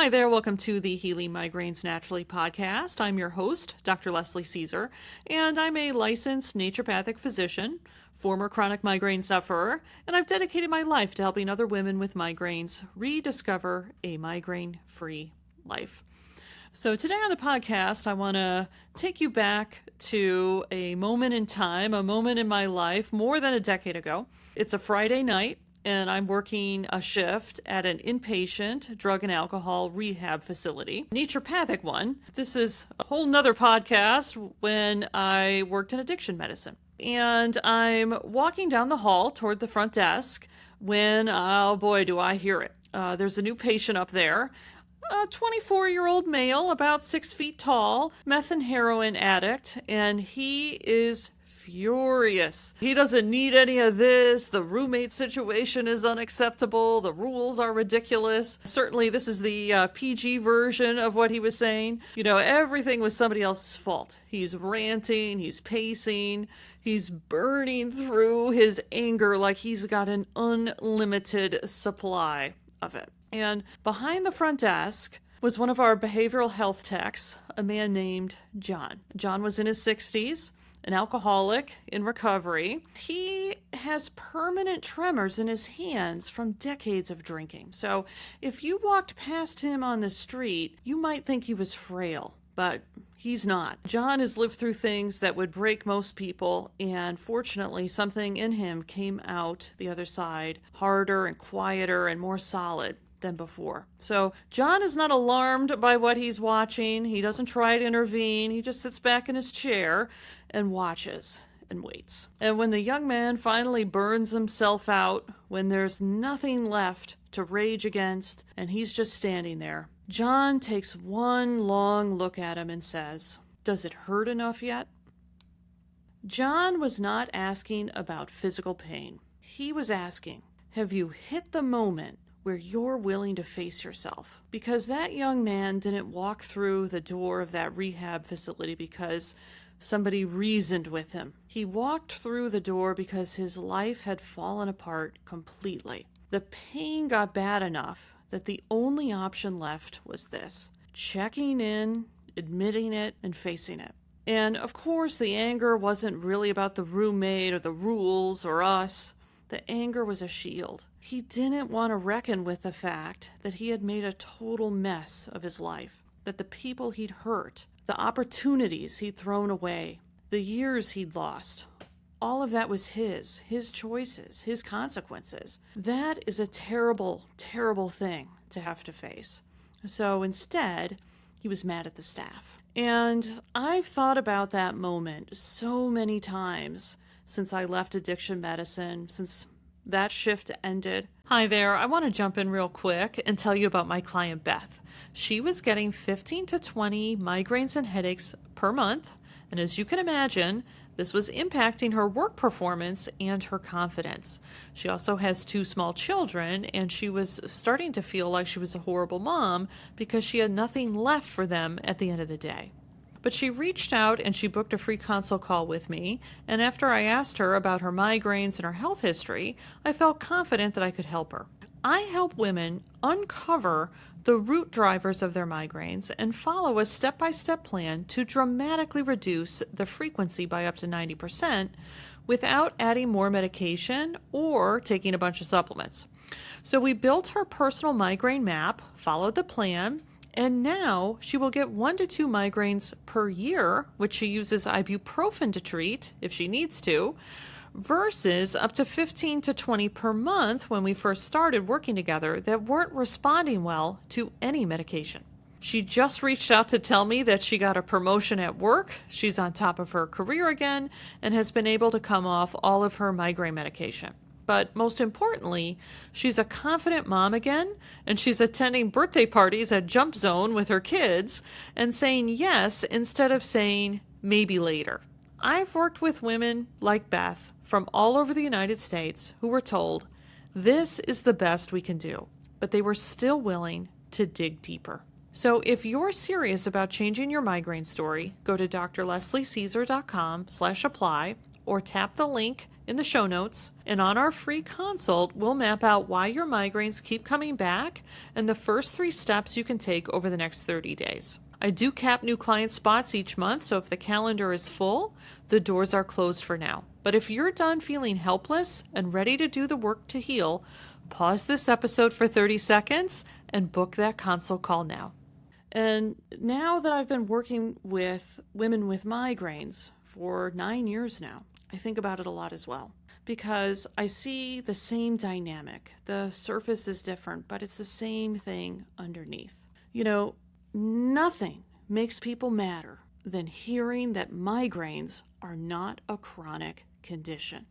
Hi there, welcome to the Healing Migraines Naturally podcast. I'm your host, Dr. Leslie Caesar, and I'm a licensed naturopathic physician, former chronic migraine sufferer, and I've dedicated my life to helping other women with migraines rediscover a migraine-free life. So today on the podcast, I want to take you back to a moment in time, a moment in my life more than a decade ago. It's a Friday night, and I'm working a shift at an inpatient drug and alcohol rehab facility, naturopathic one. This is a whole nother podcast when I worked in addiction medicine. And I'm walking down the hall toward the front desk when, oh boy, do I hear it. There's a new patient up there. A 24-year-old male, about 6 feet tall, meth and heroin addict, and he is furious. He doesn't need any of this. The roommate situation is unacceptable. The rules are ridiculous. Certainly, this is the PG version of what he was saying. You know, everything was somebody else's fault. He's ranting, he's pacing, he's burning through his anger like he's got an unlimited supply of it. And behind the front desk was one of our behavioral health techs, a man named John. John was in his 60s. An alcoholic in recovery. He has permanent tremors in his hands from decades of drinking. So if you walked past him on the street, you might think he was frail, but he's not. John has lived through things that would break most people, and fortunately, something in him came out the other side harder and quieter and more solid than before. So John is not alarmed by what he's watching. He doesn't try to intervene. He just sits back in his chair and watches and waits. And when the young man finally burns himself out, when there's nothing left to rage against, and he's just standing there, John takes one long look at him and says, "Does it hurt enough yet?" John was not asking about physical pain. He was asking, have you hit the moment where you're willing to face yourself? Because that young man didn't walk through the door of that rehab facility because somebody reasoned with him. He walked through the door because his life had fallen apart completely. The pain got bad enough that the only option left was this: checking in, admitting it, and facing it. And of course, the anger wasn't really about the roommate or the rules or us. The anger was a shield. He didn't want to reckon with the fact that he had made a total mess of his life, that the people he'd hurt, the opportunities he'd thrown away, the years he'd lost, all of that was his choices, his consequences. That is a terrible, terrible thing to have to face. So instead, he was mad at the staff. And I've thought about that moment so many times since I left addiction medicine, since that shift ended. Hi there, I want to jump in real quick and tell you about my client Beth. She was getting 15 to 20 migraines and headaches per month, and as you can imagine, this was impacting her work performance and her confidence. She also has 2 small children, and she was starting to feel like she was a horrible mom because she had nothing left for them at the end of the day. But she reached out and she booked a free consult call with me, and after I asked her about her migraines and her health history, I felt confident that I could help her. I help women uncover the root drivers of their migraines and follow a step-by-step plan to dramatically reduce the frequency by up to 90% without adding more medication or taking a bunch of supplements. So we built her personal migraine map, followed the plan, and now she will get 1 to 2 migraines per year, which she uses ibuprofen to treat if she needs to, versus up to 15 to 20 per month when we first started working together that weren't responding well to any medication. She just reached out to tell me that she got a promotion at work, she's on top of her career again, and has been able to come off all of her migraine medication. But most importantly, she's a confident mom again, and she's attending birthday parties at Jump Zone with her kids and saying yes instead of saying maybe later. I've worked with women like Beth from all over the United States who were told, this is the best we can do, but they were still willing to dig deeper. So if you're serious about changing your migraine story, go to drlesliecaesar.com/apply or tap the link in the show notes. And on our free consult, we'll map out why your migraines keep coming back and the first 3 steps you can take over the next 30 days. I do cap new client spots each month, so if the calendar is full, the doors are closed for now. But if you're done feeling helpless and ready to do the work to heal, pause this episode for 30 seconds and book that consult call now. And now that I've been working with women with migraines for 9 years now, I think about it a lot as well, because I see the same dynamic. The surface is different, but it's the same thing underneath. You know, nothing makes people madder than hearing that migraines are not a chronic condition.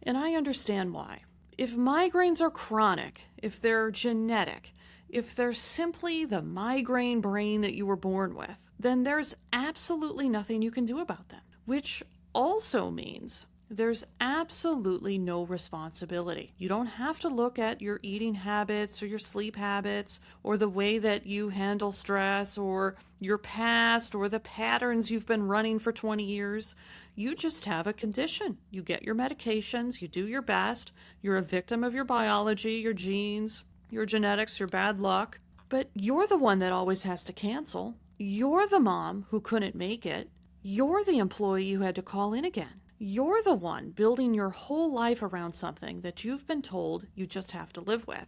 And I understand why. If migraines are chronic, if they're genetic, if they're simply the migraine brain that you were born with, then there's absolutely nothing you can do about them, which also means there's absolutely no responsibility. You don't have to look at your eating habits or your sleep habits or the way that you handle stress or your past or the patterns you've been running for 20 years. You just have a condition. You get your medications, you do your best, you're a victim of your biology, your genes, your genetics, your bad luck. But you're the one that always has to cancel. You're the mom who couldn't make it. You're the employee who had to call in again. You're the one building your whole life around something that you've been told you just have to live with.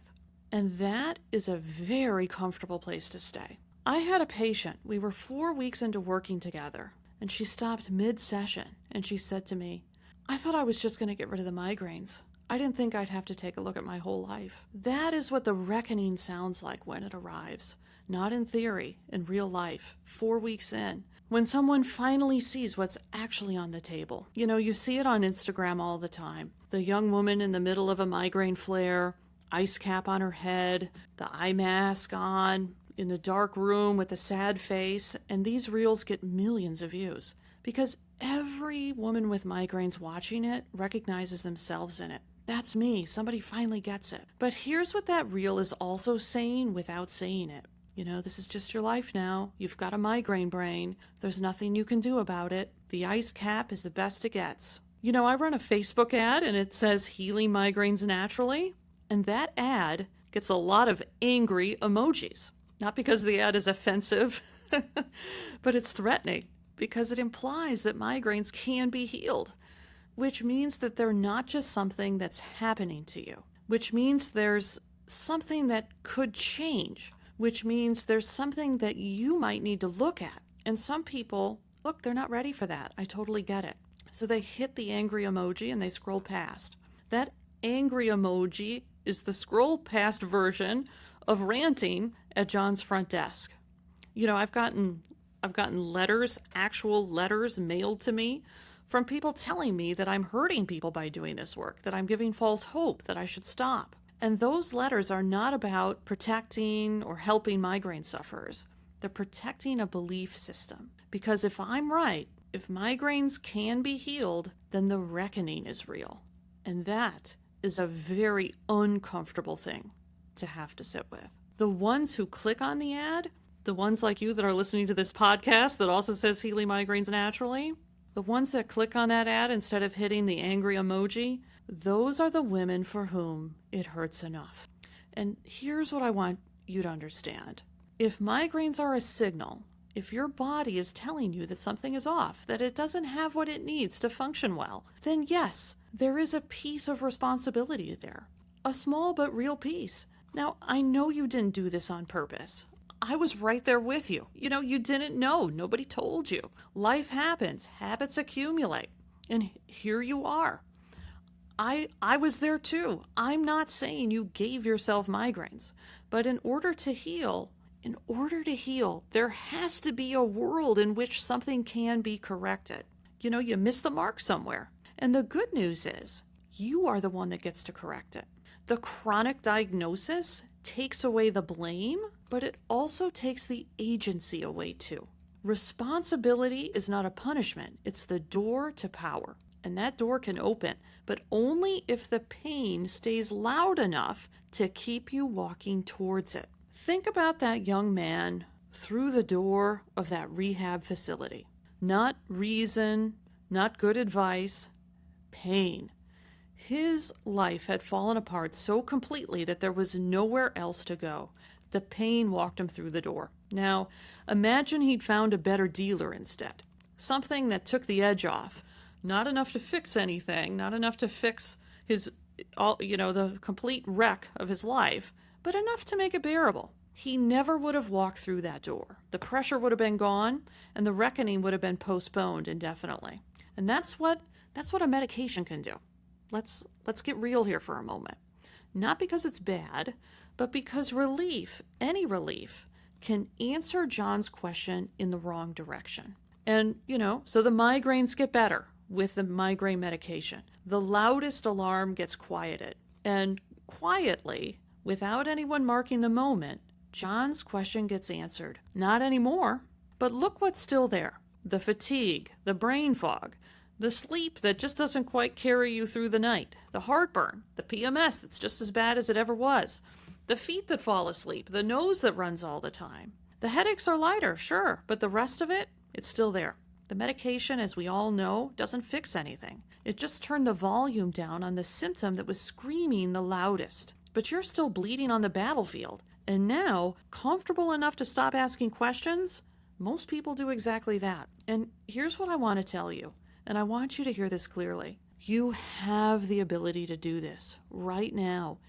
And that is a very comfortable place to stay. I had a patient, we were 4 weeks into working together, and she stopped mid-session and she said to me, "I thought I was just going to get rid of the migraines. I didn't think I'd have to take a look at my whole life." That is what the reckoning sounds like when it arrives. Not in theory, in real life, 4 weeks in. When someone finally sees what's actually on the table. You know, you see it on Instagram all the time. The young woman in the middle of a migraine flare, ice cap on her head, the eye mask on, in the dark room with a sad face, and these reels get millions of views. Because every woman with migraines watching it recognizes themselves in it. That's me. Somebody finally gets it. But here's what that reel is also saying without saying it. You know, this is just your life now. You've got a migraine brain. There's nothing you can do about it. The ice cap is the best it gets. You know, I run a Facebook ad and it says healing migraines naturally. And that ad gets a lot of angry emojis. Not because the ad is offensive, but it's threatening because it implies that migraines can be healed, which means that they're not just something that's happening to you, which means there's something that could change, which means there's something that you might need to look at. And some people, look, they're not ready for that. I totally get it. So they hit the angry emoji and they scroll past. That angry emoji is the scroll past version of ranting at John's front desk. You know, I've gotten letters, actual letters mailed to me from people telling me that I'm hurting people by doing this work, that I'm giving false hope, that I should stop. And those letters are not about protecting or helping migraine sufferers. They're protecting a belief system. Because if I'm right, if migraines can be healed, then the reckoning is real. And that is a very uncomfortable thing to have to sit with. The ones who click on the ad, the ones like you that are listening to this podcast that also says healing migraines naturally, the ones that click on that ad instead of hitting the angry emoji, those are the women for whom it hurts enough. And here's what I want you to understand. If migraines are a signal, if your body is telling you that something is off, that it doesn't have what it needs to function well, then yes, there is a piece of responsibility there. A small but real piece. Now, I know you didn't do this on purpose. I was right there with you. You know, you didn't know. Nobody told you. Life happens. Habits accumulate. And here you are. I was there too. I'm not saying you gave yourself migraines. But in order to heal, there has to be a world in which something can be corrected. You know, you missed the mark somewhere. And the good news is, you are the one that gets to correct it. The chronic diagnosis takes away the blame, but it also takes the agency away too. Responsibility is not a punishment. It's the door to power. And that door can open, but only if the pain stays loud enough to keep you walking towards it. Think about that young man through the door of that rehab facility. Not reason, not good advice, pain. His life had fallen apart so completely that there was nowhere else to go. The pain walked him through the door. Now, imagine he'd found a better dealer instead. Something that took the edge off. Not enough to fix anything, not enough to fix the complete wreck of his life, but enough to make it bearable. He never would have walked through that door. The pressure would have been gone, and the reckoning would have been postponed indefinitely. And that's what a medication can do. Let's get real here for a moment. Not because it's bad, but because relief, any relief, can answer John's question in the wrong direction. And, so the migraines get better with the migraine medication. The loudest alarm gets quieted. And quietly, without anyone marking the moment, John's question gets answered. Not anymore, but look what's still there. The fatigue, the brain fog, the sleep that just doesn't quite carry you through the night, the heartburn, the PMS that's just as bad as it ever was, the feet that fall asleep, the nose that runs all the time. The headaches are lighter, sure, but the rest of it, it's still there. The medication, as we all know, doesn't fix anything. It just turned the volume down on the symptom that was screaming the loudest. But you're still bleeding on the battlefield. And now, comfortable enough to stop asking questions? Most people do exactly that. And here's what I want to tell you, and I want you to hear this clearly. You have the ability to do this right now,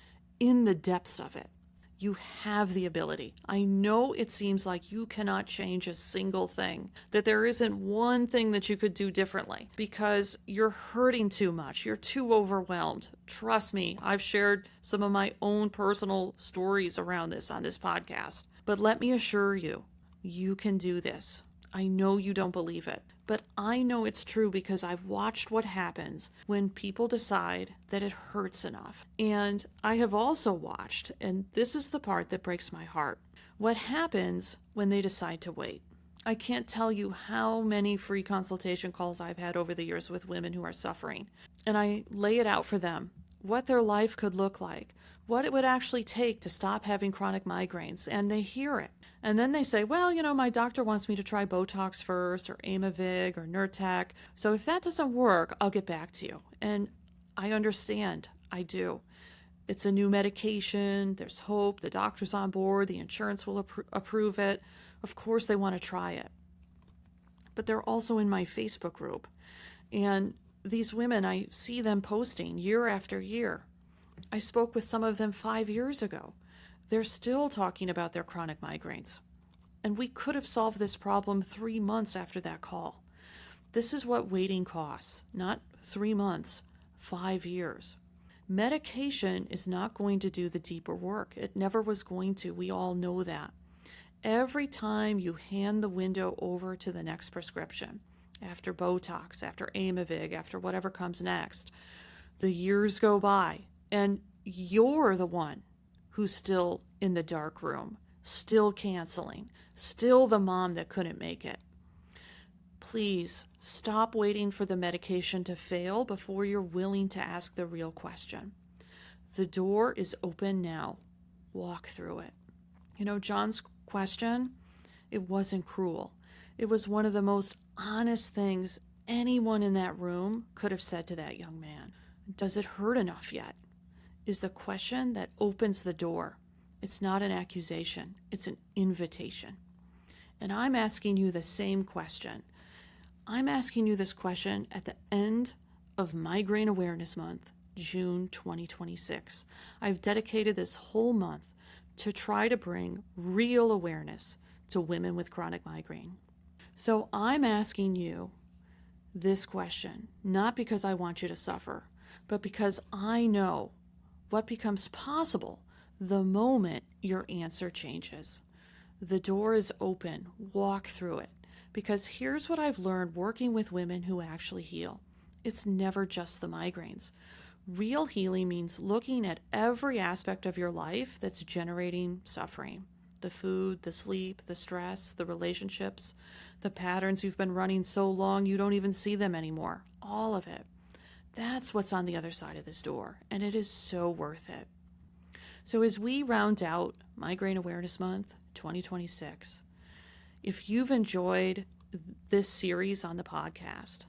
in the depths of it. You have the ability. I know it seems like you cannot change a single thing, that there isn't one thing that you could do differently because you're hurting too much. You're too overwhelmed. Trust me, I've shared some of my own personal stories around this on this podcast. But let me assure you, you can do this. I know you don't believe it, but I know it's true because I've watched what happens when people decide that it hurts enough. And I have also watched, and this is the part that breaks my heart, what happens when they decide to wait. I can't tell you how many free consultation calls I've had over the years with women who are suffering. And I lay it out for them, what their life could look like, what it would actually take to stop having chronic migraines, and they hear it. And then they say, well, my doctor wants me to try Botox first, or Aimovig, or Nurtec. So if that doesn't work, I'll get back to you. And I understand. I do. It's a new medication. There's hope. The doctor's on board. The insurance will approve it. Of course they want to try it. But they're also in my Facebook group. And these women, I see them posting year after year. I spoke with some of them 5 years ago. They're still talking about their chronic migraines. And we could have solved this problem 3 months after that call. This is what waiting costs, not 3 months, 5 years. Medication is not going to do the deeper work. It never was going to. We all know that. Every time you hand the window over to the next prescription, after Botox, after Aimovig, after whatever comes next, the years go by, and you're the one who's still in the dark room, still canceling, still the mom that couldn't make it. Please stop waiting for the medication to fail before you're willing to ask the real question. The door is open now. Walk through it. John's question, it wasn't cruel. It was one of the most honest things anyone in that room could have said to that young man. Does it hurt enough yet? Is the question that opens the door. It's not an accusation. It's an invitation. And I'm asking you the same question. I'm asking you this question at the end of Migraine Awareness Month, June 2026. I've dedicated this whole month to try to bring real awareness to women with chronic migraine. So I'm asking you this question, not because I want you to suffer, but because I know what becomes possible the moment your answer changes. The door is open. Walk through it. Because here's what I've learned working with women who actually heal. It's never just the migraines. Real healing means looking at every aspect of your life that's generating suffering. The food, the sleep, the stress, the relationships, the patterns you've been running so long you don't even see them anymore. All of it. That's what's on the other side of this door, and it is so worth it. So as we round out Migraine Awareness Month 2026, if you've enjoyed this series on the podcast,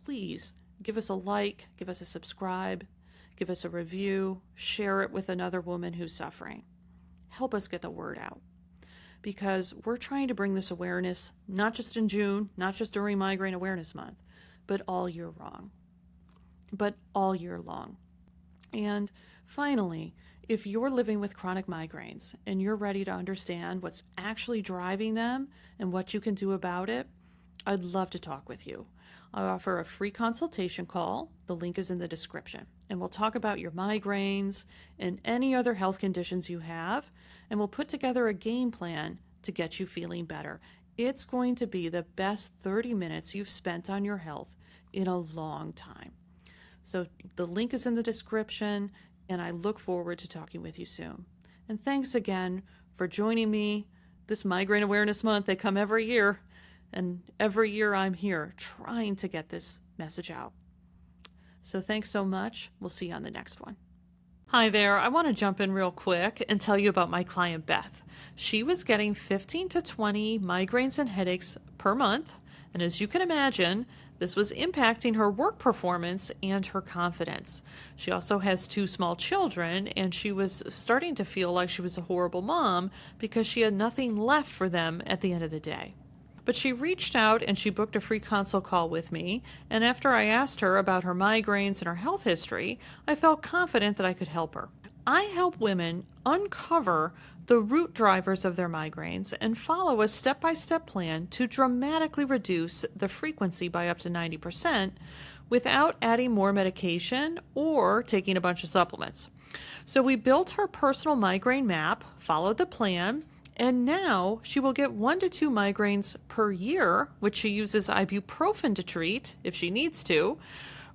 please give us a like, give us a subscribe, give us a review, share it with another woman who's suffering. Help us get the word out, because we're trying to bring this awareness, not just in June, not just during Migraine Awareness Month, but all year long. And finally, if you're living with chronic migraines and you're ready to understand what's actually driving them and what you can do about it, I'd love to talk with you. I offer a free consultation call. The link is in the description. And we'll talk about your migraines and any other health conditions you have, and we'll put together a game plan to get you feeling better. It's going to be the best 30 minutes you've spent on your health in a long time. So the link is in the description, and I look forward to talking with you soon. And thanks again for joining me this Migraine Awareness Month. They come every year, and every year I'm here trying to get this message out. So thanks so much. We'll see you on the next one. Hi there. I want to jump in real quick and tell you about my client Beth. She was getting 15 to 20 migraines and headaches per month, and as you can imagine, this was impacting her work performance and her confidence. She also has 2 small children, and she was starting to feel like she was a horrible mom because she had nothing left for them at the end of the day. But she reached out and she booked a free consult call with me, and after I asked her about her migraines and her health history, I felt confident that I could help her. I help women uncover the root drivers of their migraines and follow a step-by-step plan to dramatically reduce the frequency by up to 90% without adding more medication or taking a bunch of supplements. So we built her personal migraine map, followed the plan, and now she will get 1 to 2 migraines per year, which she uses ibuprofen to treat if she needs to,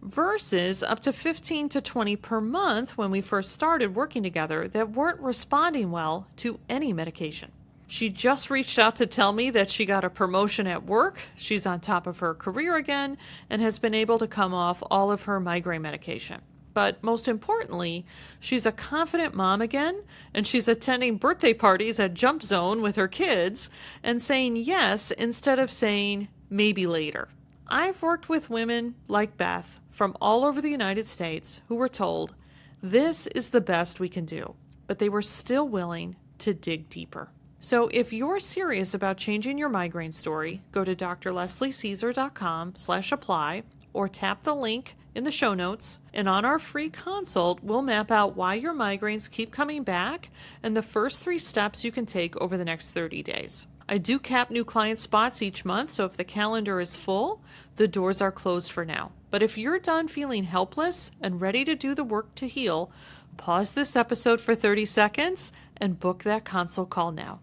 versus up to 15 to 20 per month when we first started working together that weren't responding well to any medication. She just reached out to tell me that she got a promotion at work, she's on top of her career again, and has been able to come off all of her migraine medication. But most importantly, she's a confident mom again, and she's attending birthday parties at Jump Zone with her kids and saying yes instead of saying maybe later. I've worked with women like Beth from all over the United States who were told, this is the best we can do, but they were still willing to dig deeper. So if you're serious about changing your migraine story, go to drlesliecaesar.com/apply or tap the link in the show notes, and on our free consult, we'll map out why your migraines keep coming back and the first 3 steps you can take over the next 30 days. I do cap new client spots each month, so if the calendar is full, the doors are closed for now. But if you're done feeling helpless and ready to do the work to heal, pause this episode for 30 seconds and book that consult call now.